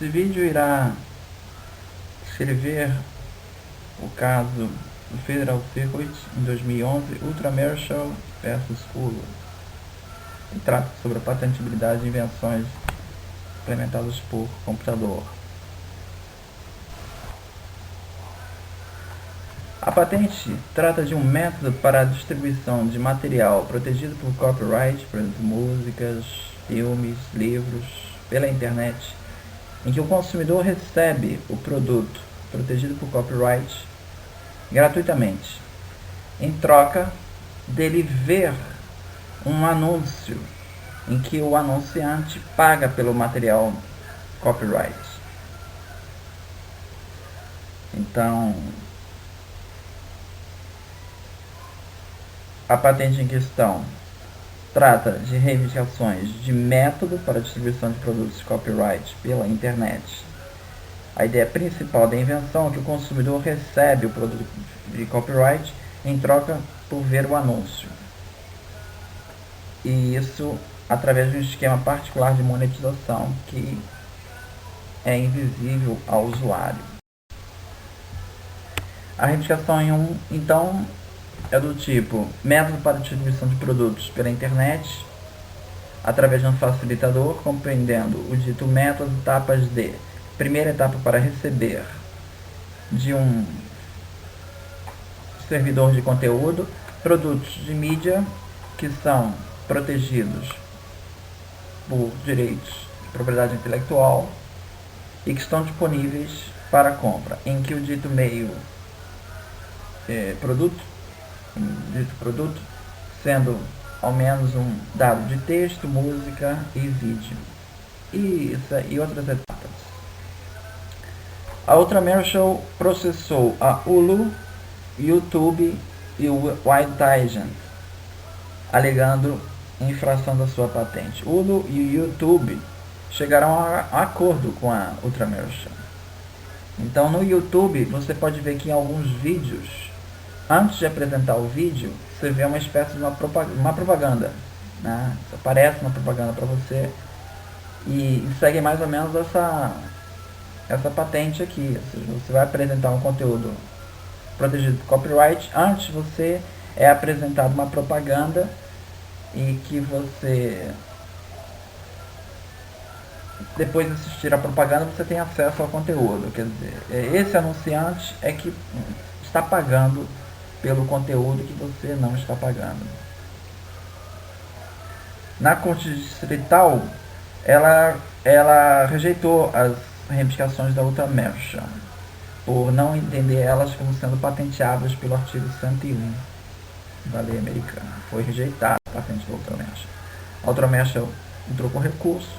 Esse vídeo irá escrever o caso do Federal Circuit em 2011, Ultra Marshall versus Hulu, que trata sobre a patentabilidade de invenções implementadas por computador. A patente trata de um método para a distribuição de material protegido por copyright, por exemplo, músicas, filmes, livros, pela internet, em que o consumidor recebe o produto protegido por copyright gratuitamente, em troca dele ver um anúncio em que o anunciante paga pelo material copyright. Então, a patente em questão trata de reivindicações de método para a distribuição de produtos copyright pela internet. A ideia principal da invenção é que o consumidor recebe o produto de copyright em troca por ver o anúncio. E isso através de um esquema particular de monetização que é invisível ao usuário. A reivindicação em então, é do tipo: método para distribuição de produtos pela internet através de um facilitador, compreendendo o dito método, etapas de: primeira etapa para receber de um servidor de conteúdo produtos de mídia que são protegidos por direitos de propriedade intelectual e que estão disponíveis para compra, em que o dito meio produto sendo ao menos um dado de texto, música e vídeo, e outras etapas. A Ultra Marshall processou a Hulu, YouTube e o Wild alegando infração da sua patente. Hulu e o YouTube chegaram a acordo com a Ultra Marshall. Então, no YouTube você pode ver que em alguns vídeos, antes de apresentar o vídeo, você vê uma espécie de uma propaganda, né? Aparece uma propaganda para você e segue mais ou menos essa patente aqui. Ou seja, você vai apresentar um conteúdo protegido por copyright, antes você é apresentado uma propaganda e que você, depois de assistir a propaganda, você tem acesso ao conteúdo. Quer dizer, esse anunciante é que está pagando pelo conteúdo que você não está pagando. Na Corte Distrital, ela rejeitou as reivindicações da Ultra Marshall por não entender elas como sendo patenteáveis pelo artigo 101 da lei americana. Foi rejeitada a patente da Ultra Marshall. A Ultra Marshall entrou com recurso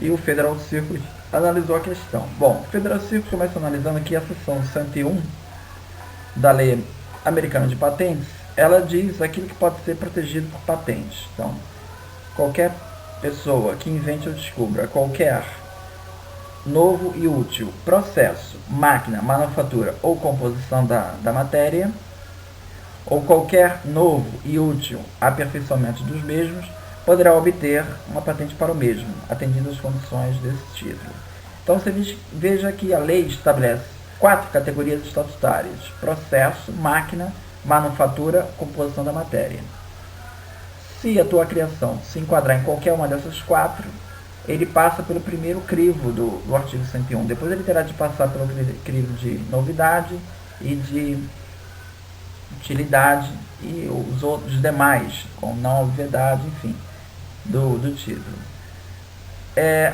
e o Federal Circuit analisou a questão. Bom, o Federal Circuit começa analisando aqui a seção 101 da lei americana de patentes. Ela diz aquilo que pode ser protegido por patente. Então, qualquer pessoa que invente ou descubra qualquer novo e útil processo, máquina, manufatura ou composição da matéria, ou qualquer novo e útil aperfeiçoamento dos mesmos, poderá obter uma patente para o mesmo, atendindo as condições desse título. Então, você veja que a lei estabelece 4 categorias estatutárias: processo, máquina, manufatura, composição da matéria. Se a tua criação se enquadrar em qualquer uma dessas 4, ele passa pelo primeiro crivo do artigo 101. Depois ele terá de passar pelo crivo de novidade e de utilidade e os outros demais, com não obviedade, enfim, do título.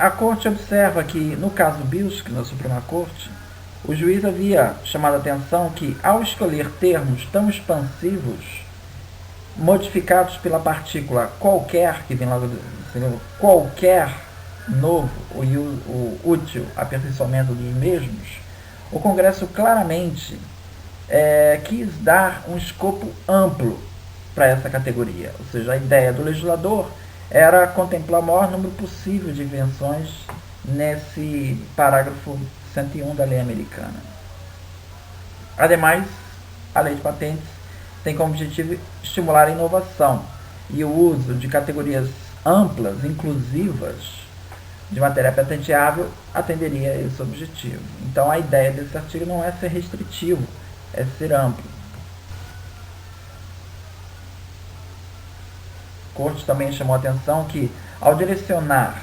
A Corte observa que, no caso Bilski, na Suprema Corte, o juiz havia chamado a atenção que, ao escolher termos tão expansivos, modificados pela partícula qualquer, que vem logo do qualquer novo o útil aperfeiçoamento dos mesmos, o Congresso claramente quis dar um escopo amplo para essa categoria. Ou seja, a ideia do legislador era contemplar o maior número possível de invenções nesse parágrafo 101 da lei americana. Ademais, a lei de patentes tem como objetivo estimular a inovação e o uso de categorias amplas, inclusivas, de matéria patenteável atenderia a esse objetivo. Então a ideia desse artigo não é ser restritivo, é ser amplo. A Corte também chamou a atenção que, ao direcionar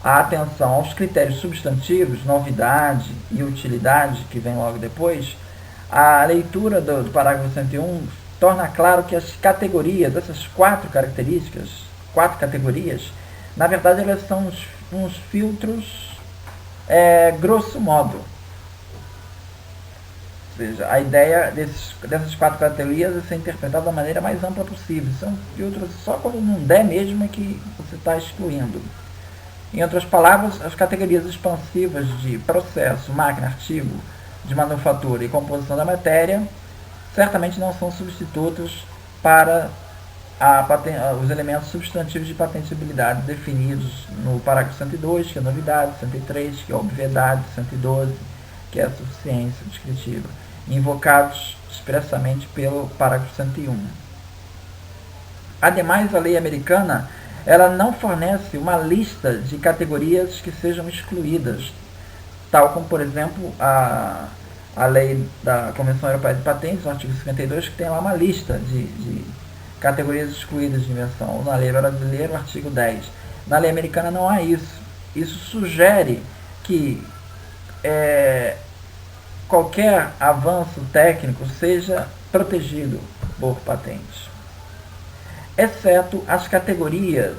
a atenção aos critérios substantivos, novidade e utilidade, que vem logo depois, a leitura do parágrafo 101 torna claro que as categorias, essas quatro categorias, na verdade elas são uns filtros grosso modo. Ou seja, a ideia dessas quatro categorias é ser interpretada da maneira mais ampla possível. São filtros só quando não der mesmo é que você está excluindo. Em outras palavras, as categorias expansivas de processo, máquina, artigo, de manufatura e composição da matéria certamente não são substitutos para os elementos substantivos de patentabilidade definidos no parágrafo 102, que é novidade, 103, que é obviedade, 112, que é a suficiência descritiva, invocados expressamente pelo parágrafo 101. Ademais, a lei americana ela não fornece uma lista de categorias que sejam excluídas, tal como, por exemplo, a lei da Convenção Europeia de Patentes, no artigo 52, que tem lá uma lista de categorias excluídas de invenção. Ou na lei brasileira, o artigo 10. Na lei americana não há isso. Isso sugere que qualquer avanço técnico seja protegido por patente, exceto as categorias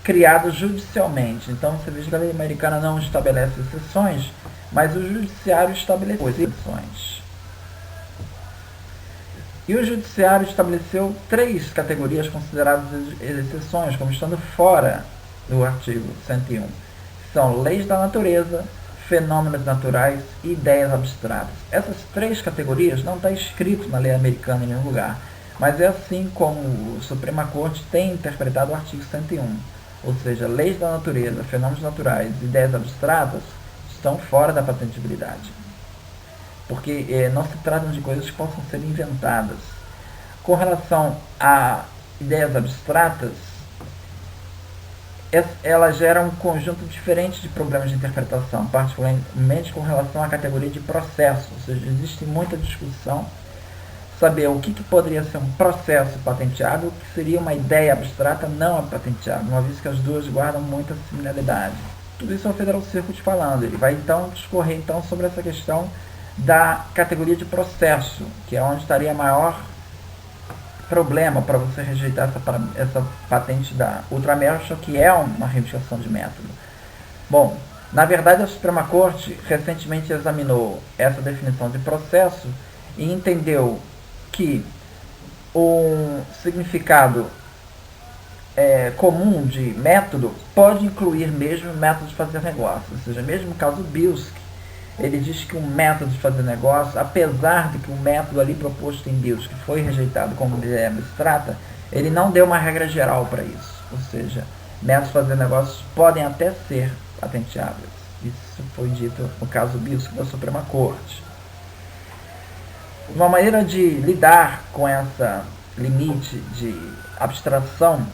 criadas judicialmente. Então você vê que a lei americana não estabelece exceções, mas o judiciário estabeleceu exceções. E o judiciário estabeleceu 3 categorias consideradas exceções, como estando fora do artigo 101. São leis da natureza, fenômenos naturais e ideias abstratas. Essas 3 categorias não está escrito na lei americana em nenhum lugar, mas é assim como a Suprema Corte tem interpretado o artigo 101. Ou seja, leis da natureza, fenômenos naturais e ideias abstratas estão fora da patentabilidade, porque não se tratam de coisas que possam ser inventadas. Com relação a ideias abstratas, ela gera um conjunto diferente de problemas de interpretação, particularmente com relação à categoria de processo. Ou seja, existe muita discussão saber o que poderia ser um processo patenteável, o que seria uma ideia abstrata não patenteável, uma vez que as duas guardam muita similaridade. Tudo isso é o Federal Circuit falando. Ele vai então discorrer então sobre essa questão da categoria de processo, que é onde estaria maior problema para você rejeitar essa patente da Ultramershal, que é uma reivindicação de método. Bom, na verdade a Suprema Corte recentemente examinou essa definição de processo e entendeu que o significado comum de método pode incluir mesmo método de fazer negócio. Ou seja, mesmo no caso do Bilski, ele diz que um método de fazer negócio, apesar de que o método ali proposto em Bilski foi rejeitado como ideia abstrata, ele não deu uma regra geral para isso. Ou seja, métodos de fazer negócios podem até ser patenteáveis. Isso foi dito no caso Bilski da Suprema Corte. Uma maneira de lidar com essa limite de abstração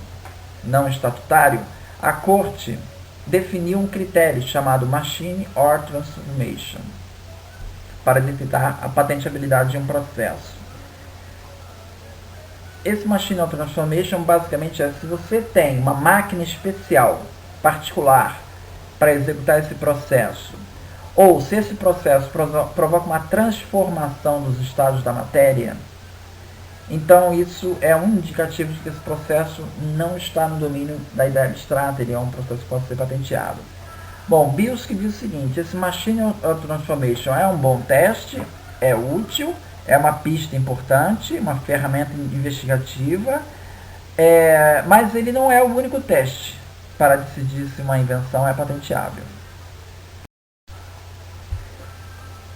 não estatutário, a Corte definiu um critério chamado Machine or Transformation para detectar a patenteabilidade de um processo. Esse Machine or Transformation basicamente é se você tem uma máquina especial, particular, para executar esse processo, ou se esse processo provoca uma transformação dos estados da matéria, então isso é um indicativo de que esse processo não está no domínio da ideia abstrata, ele é um processo que pode ser patenteado. Bom, Bilski diz o seguinte: esse Machine or Transformation é um bom teste, é útil, é uma pista importante, uma ferramenta investigativa, mas ele não é o único teste para decidir se uma invenção é patenteável.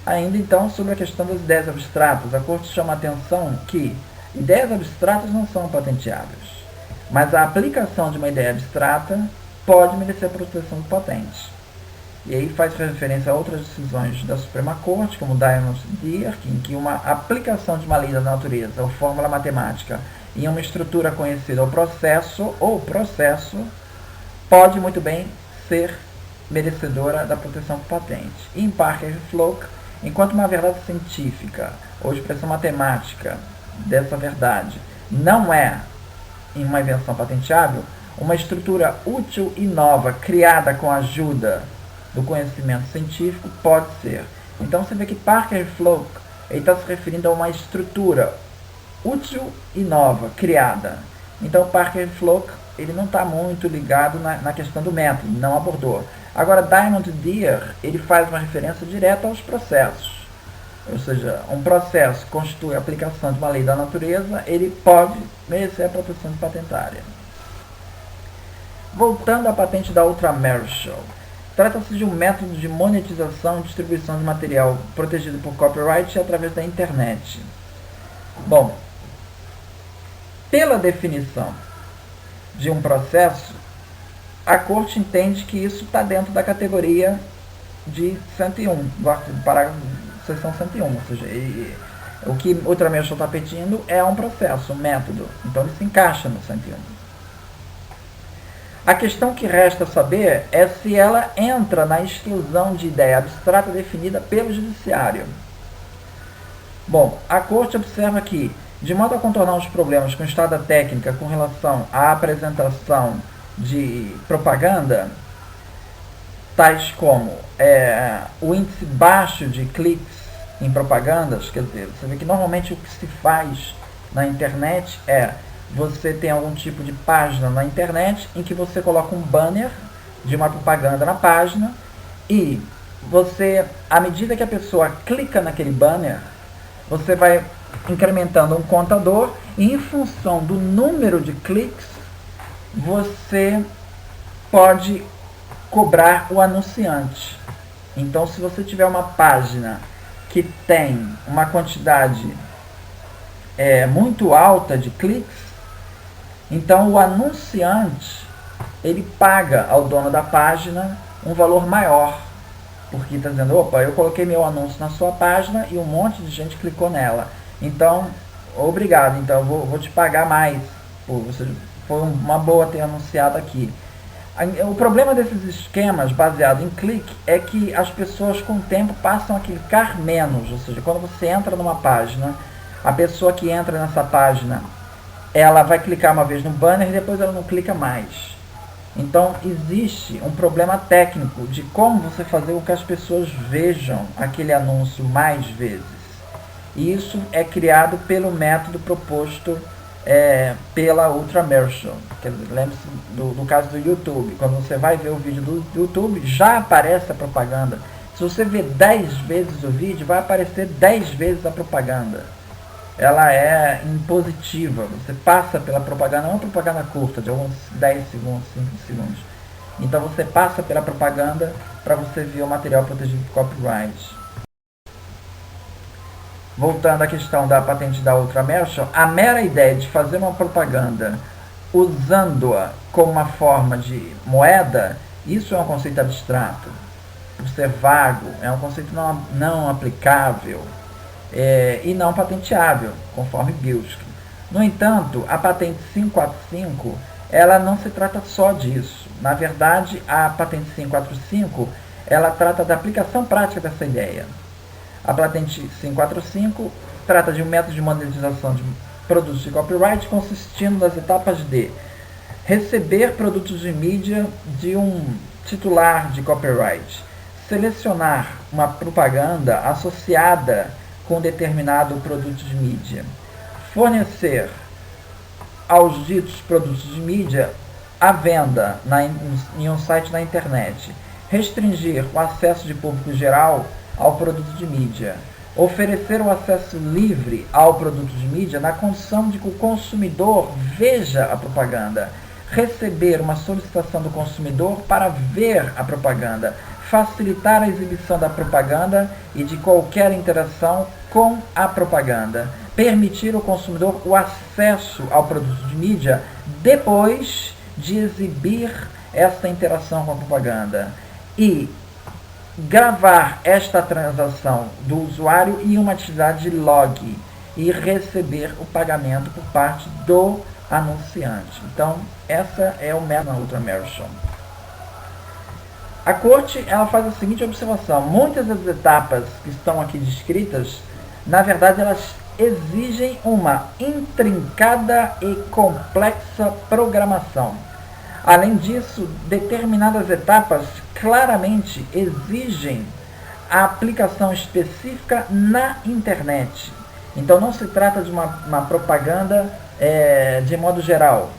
Ainda então, sobre a questão das ideias abstratas, a Corte chama a atenção que ideias abstratas não são patenteáveis, mas a aplicação de uma ideia abstrata pode merecer a proteção de patente. E aí faz referência a outras decisões da Suprema Corte, como Diamond Deere, em que uma aplicação de uma lei da natureza ou fórmula matemática em uma estrutura conhecida ou processo pode muito bem ser merecedora da proteção por patente. E em Parker e Floch, enquanto uma verdade científica ou expressão matemática dessa verdade não é em uma invenção patenteável, uma estrutura útil e nova criada com a ajuda do conhecimento científico pode ser. Então você vê que Parker e Floch está se referindo a uma estrutura útil e nova criada. Então Parker e Floch ele não está muito ligado na questão do método, não abordou. Agora Diamond Deere ele faz uma referência direta aos processos. Ou seja, um processo que constitui a aplicação de uma lei da natureza, ele pode merecer a proteção patentária. Voltando à patente da Ultramershal, trata-se de um método de monetização e distribuição de material protegido por copyright através da internet. Bom, pela definição de um processo, a Corte entende que isso está dentro da categoria de 101, do parágrafo seção 101, ou seja, o que o Ultramershal está pedindo é um processo, um método, então ele se encaixa no 101. A questão que resta saber é se ela entra na exclusão de ideia abstrata definida pelo Judiciário. Bom, a Corte observa que, de modo a contornar os problemas com estada técnica com relação à apresentação de propaganda, tais como o índice baixo de cliques em propagandas, quer dizer, você vê que normalmente o que se faz na internet é, você tem algum tipo de página na internet em que você coloca um banner de uma propaganda na página e você, à medida que a pessoa clica naquele banner, você vai incrementando um contador e em função do número de cliques, você pode cobrar o anunciante. Então, se você tiver uma página que tem uma quantidade muito alta de cliques, então o anunciante ele paga ao dono da página um valor maior, porque está dizendo, opa, eu coloquei meu anúncio na sua página e um monte de gente clicou nela, então obrigado, então eu vou te pagar mais, você foi uma boa ter anunciado aqui. O problema desses esquemas baseados em clique é que as pessoas com o tempo passam a clicar menos, ou seja, quando você entra numa página, a pessoa que entra nessa página, ela vai clicar uma vez no banner e depois ela não clica mais. Então existe um problema técnico de como você fazer com que as pessoas vejam aquele anúncio mais vezes. E isso é criado pelo método proposto pela Ultramershal. Lembre-se do caso do YouTube. Quando você vai ver o vídeo do YouTube, já aparece a propaganda. Se você ver 10 vezes o vídeo, vai aparecer 10 vezes a propaganda. Ela é impositiva. Você passa pela propaganda, não é uma propaganda curta, de alguns 10 segundos, 5 segundos. Então você passa pela propaganda para você ver o material protegido por copyright. Voltando à questão da patente da Ultramershal, a mera ideia de fazer uma propaganda usando-a como uma forma de moeda, isso é um conceito abstrato, por ser vago, é um conceito não aplicável e não patenteável, conforme Bilski. No entanto, a patente 545, ela não se trata só disso. Na verdade, a patente 545, ela trata da aplicação prática dessa ideia. A patente 545 trata de um método de monetização de produtos de copyright consistindo nas etapas de receber produtos de mídia de um titular de copyright, selecionar uma propaganda associada com determinado produto de mídia, fornecer aos ditos produtos de mídia a venda em um site na internet, restringir o acesso de público geral ao produto de mídia, oferecer o acesso livre ao produto de mídia na condição de que o consumidor veja a propaganda, receber uma solicitação do consumidor para ver a propaganda, facilitar a exibição da propaganda e de qualquer interação com a propaganda, permitir ao consumidor o acesso ao produto de mídia depois de exibir essa interação com a propaganda e gravar esta transação do usuário em uma atividade de log e receber o pagamento por parte do anunciante. Então, essa é o método da Ultramershal. A corte ela faz a seguinte observação: muitas das etapas que estão aqui descritas, na verdade, elas exigem uma intrincada e complexa programação. Além disso, determinadas etapas claramente exigem a aplicação específica na internet. Então não se trata de uma propaganda de modo geral.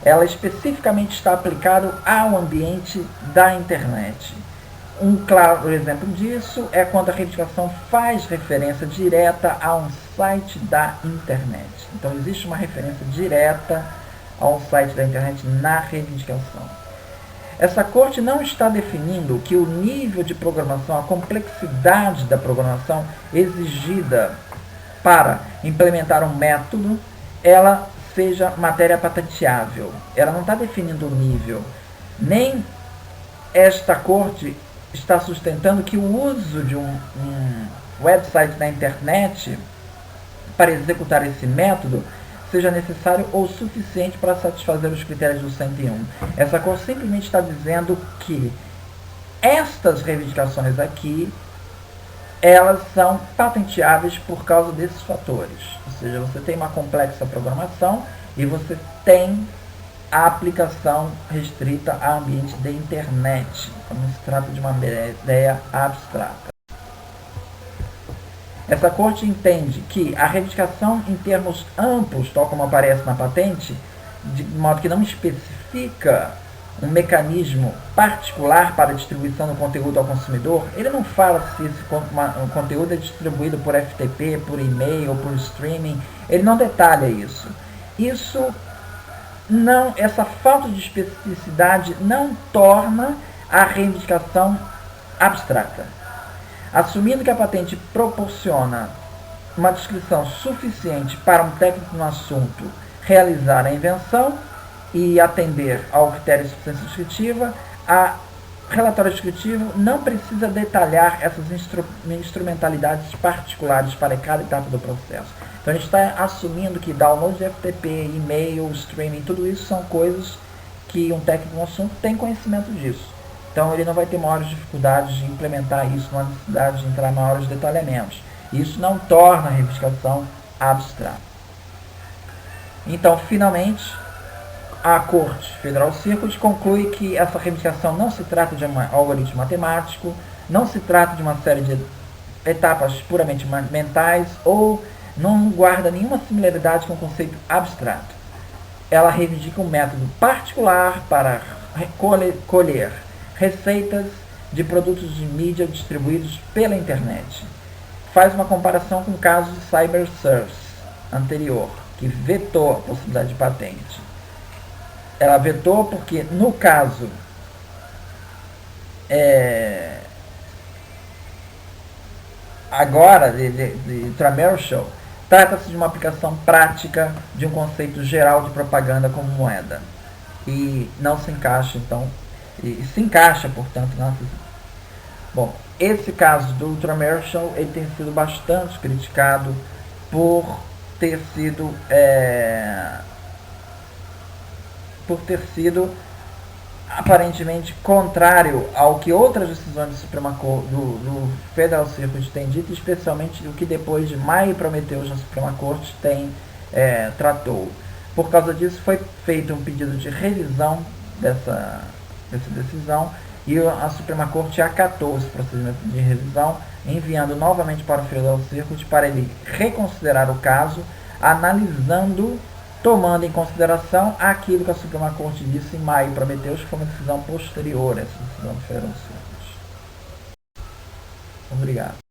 Ela especificamente está aplicada ao ambiente da internet. Um claro exemplo disso é quando a reivindicação faz referência direta a um site da internet. Então existe uma referência direta a um site da internet na reivindicação. Essa corte não está definindo que o nível de programação, a complexidade da programação exigida para implementar um método, ela seja matéria patenteável. Ela não está definindo o nível. Nem esta corte está sustentando que o uso de um website na internet para executar esse método seja necessário ou suficiente para satisfazer os critérios do 101. Essa corte simplesmente está dizendo que estas reivindicações aqui, elas são patenteáveis por causa desses fatores. Ou seja, você tem uma complexa programação e você tem a aplicação restrita a ambiente de internet, como se trata de uma ideia abstrata. Essa corte entende que a reivindicação em termos amplos, tal como aparece na patente, de modo que não especifica um mecanismo particular para a distribuição do conteúdo ao consumidor, ele não fala se esse conteúdo é distribuído por FTP, por e-mail, por streaming, ele não detalha isso. Essa falta de especificidade não torna a reivindicação abstrata. Assumindo que a patente proporciona uma descrição suficiente para um técnico no assunto realizar a invenção e atender ao critério de suficiência descritiva, a relatório descritivo não precisa detalhar essas instrumentalidades particulares para cada etapa do processo. Então a gente está assumindo que download de FTP, e-mail, streaming, tudo isso são coisas que um técnico no assunto tem conhecimento disso. Então ele não vai ter maiores dificuldades de implementar isso, não há necessidade de entrar em maiores detalhamentos. Isso não torna a reivindicação abstrata. Então, finalmente, a Corte Federal Circuit conclui que essa reivindicação não se trata de um algoritmo matemático, não se trata de uma série de etapas puramente mentais ou não guarda nenhuma similaridade com o conceito abstrato. Ela reivindica um método particular para colher receitas de produtos de mídia distribuídos pela internet. Faz uma comparação com o caso de CyberSource anterior, que vetou a possibilidade de patente. Ela vetou porque, no caso agora de Tramershaw, trata-se de uma aplicação prática de um conceito geral de propaganda como moeda. E não se encaixa, então, e se encaixa, portanto, na... Bom, esse caso do Tramershaw, ele tem sido bastante criticado por ter sido aparentemente contrário ao que outras decisões do Suprema Corte, do Federal Circuit têm dito, especialmente o que depois de Maia e Prometheus na Suprema Corte tratou. Por causa disso, foi feito um pedido de revisão dessa decisão e a Suprema Corte acatou esse procedimento de revisão, enviando novamente para o Federal Circuit para ele reconsiderar o caso, analisando, tomando em consideração aquilo que a Suprema Corte disse em Maio e Prometheus, que foi uma decisão posterior a essa decisão do Federal Circuit. Obrigado.